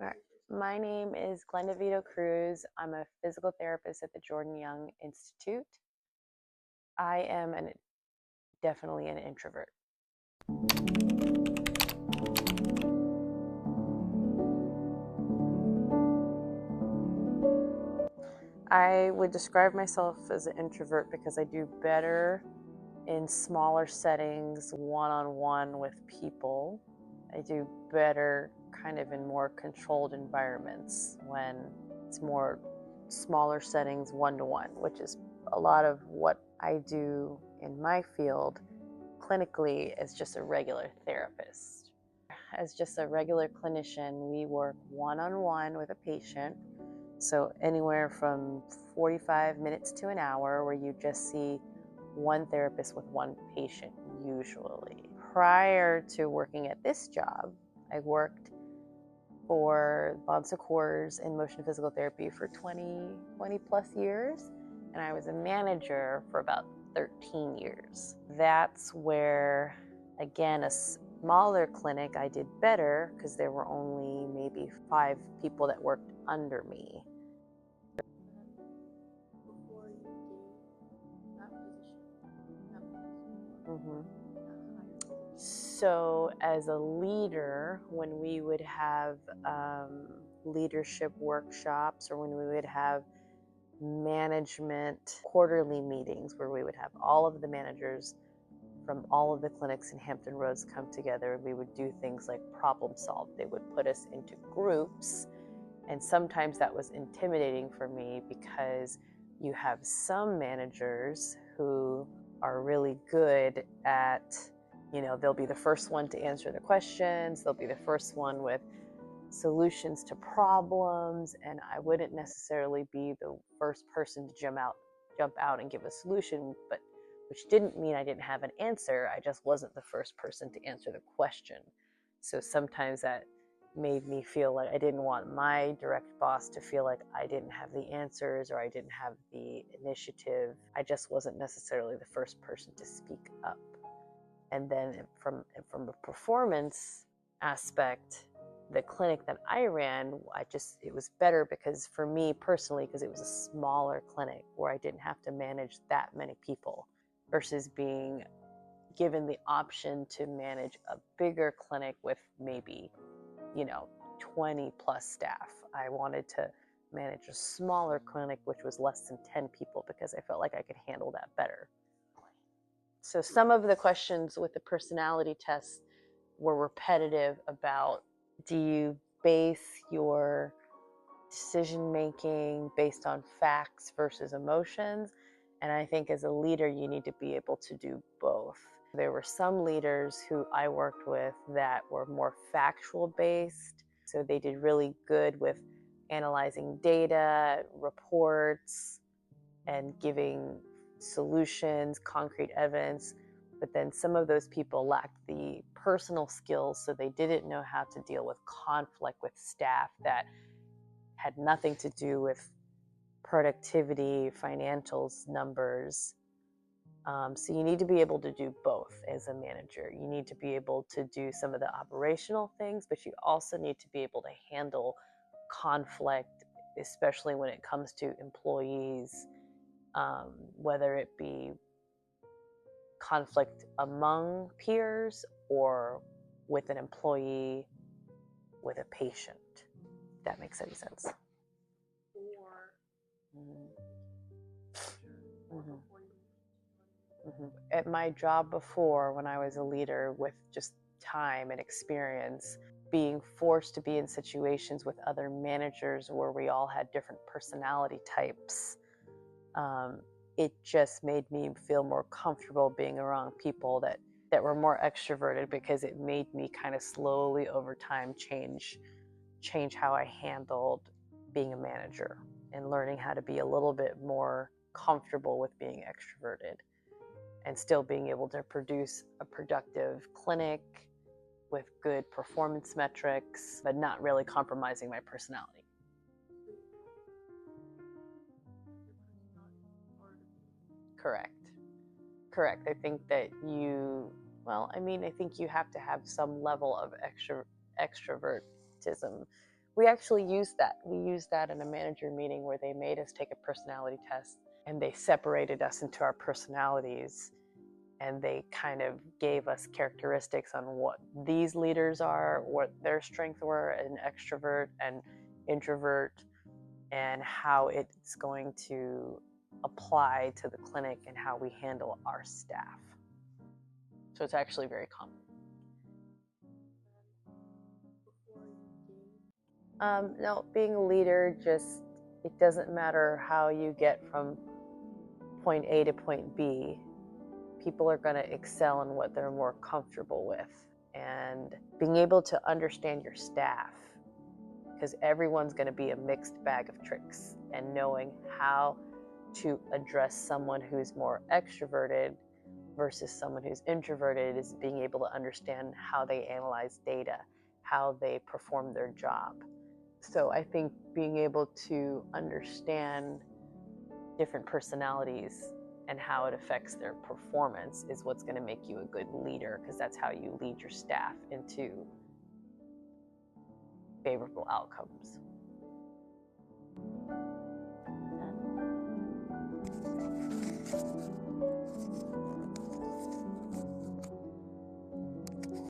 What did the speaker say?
All right. My name is Glenda Vito-Cruz. I'm a physical therapist at the Jordan Young Institute. I am definitely an introvert. I would describe myself as an introvert because I do better in smaller settings, one-on-one with people. I do better kind of in more controlled environments when it's more smaller settings, one-to-one, which is a lot of what I do in my field clinically as just a regular therapist. As just a regular clinician, we work one-on-one with a patient. So anywhere from 45 minutes to an hour where you just see one therapist with one patient usually. Prior to working at this job, I worked for Bon Secours in motion physical therapy for 20 plus years, and I was a manager for about 13 years. That's where, again, a smaller clinic, I did better because there were only maybe 5 people that worked under me. Mm-hmm. So as a leader, when we would have leadership workshops or when we would have management quarterly meetings where we would have all of the managers from all of the clinics in Hampton Roads come together, and we would do things like problem solve. They would put us into groups, and sometimes that was intimidating for me because you have some managers who are really good at, they'll be the first one to answer the questions, they'll be the first one with solutions to problems, and I wouldn't necessarily be the first person to jump out and give a solution, but which didn't mean I didn't have an answer. I just wasn't the first person to answer the question. So sometimes that made me feel like I didn't want my direct boss to feel like I didn't have the answers or I didn't have the initiative. I just wasn't necessarily the first person to speak up. And then from a performance aspect, the clinic that I ran, it was better because for me personally, because it was a smaller clinic where I didn't have to manage that many people versus being given the option to manage a bigger clinic with maybe, 20 plus staff. I wanted to manage a smaller clinic, which was less than 10 people, because I felt like I could handle that better. So some of the questions with the personality test were repetitive about, do you base your decision making based on facts versus emotions? And I think as a leader, you need to be able to do both. There were some leaders who I worked with that were more factual based. So they did really good with analyzing data, reports, and giving solutions, concrete evidence. But then some of those people lacked the personal skills, so they didn't know how to deal with conflict with staff that had nothing to do with productivity, financials, numbers. So you need to be able to do both as a manager. You need to be able to do some of the operational things, but you also need to be able to handle conflict, especially when it comes to employees, whether it be conflict among peers or with an employee, with a patient. If that makes any sense. Mm-hmm. Mm-hmm. At my job before, when I was a leader with just time and experience, being forced to be in situations with other managers where we all had different personality types, it just made me feel more comfortable being around people that were more extroverted, because it made me kind of slowly over time change how I handled being a manager and learning how to be a little bit more comfortable with being extroverted and still being able to produce a productive clinic with good performance metrics, but not really compromising my personality. Correct. I think that I think you have to have some level of extrovertism We actually used that. We used that in a manager meeting where they made us take a personality test and they separated us into our personalities, and they kind of gave us characteristics on what these leaders are, what their strengths were, an extrovert and introvert, and how it's going to apply to the clinic and how we handle our staff. So it's actually very common. No, being a leader, just, it doesn't matter how you get from point A to point B. People are going to excel in what they're more comfortable with. And being able to understand your staff, because everyone's going to be a mixed bag of tricks, and knowing how to address someone who's more extroverted versus someone who's introverted is being able to understand how they analyze data, how they perform their job. So I think being able to understand different personalities and how it affects their performance is what's going to make you a good leader, because that's how you lead your staff into favorable outcomes.